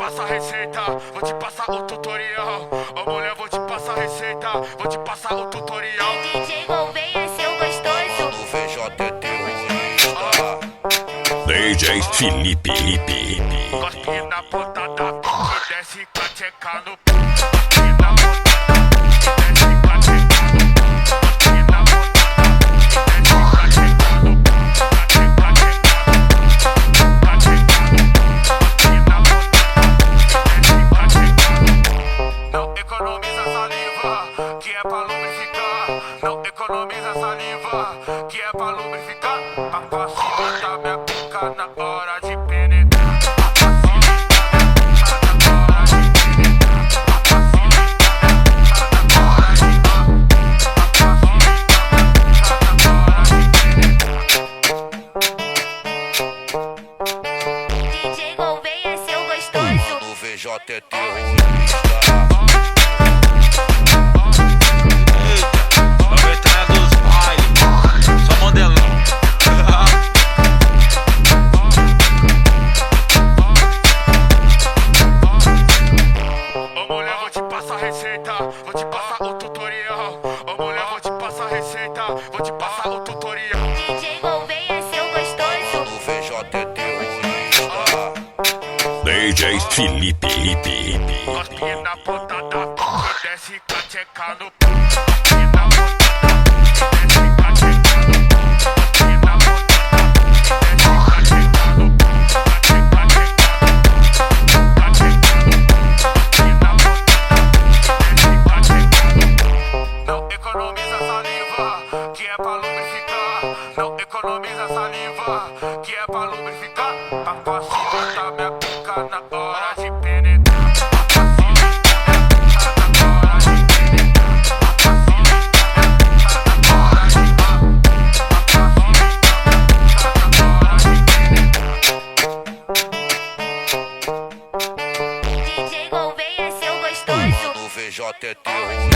passar receita, vou te passar o tutorial. Ô mulher, vou te passar receita, vou te passar o tutorial. DJ Gouveia, seu gostoso. Do VJ terrorista. DJ PHILLIPE. Gospe na ponta da pik, desce pra checar no que é pra lubrificar, não economiza saliva, que é pra lubrificar, pra facilitar minha pica na hora de penetrar. DJ Gouveia, seu gostoso. Do VJ terrorista. Vou te passar o tutorial. Ô mulher, vou te passar receita, vou te passar o tutorial. DJ Gouveia, seu gostoso. Do VJ terrorista. DJ PHILLIPE. Gospe na ponta da pik, desce pra checar no que é pra lubrificar, não economiza saliva, que é pra lubrificar, pra facilitar minha pica na hora de penetrar. DJ Gouveia, seu gostoso. Do VJ terrorista.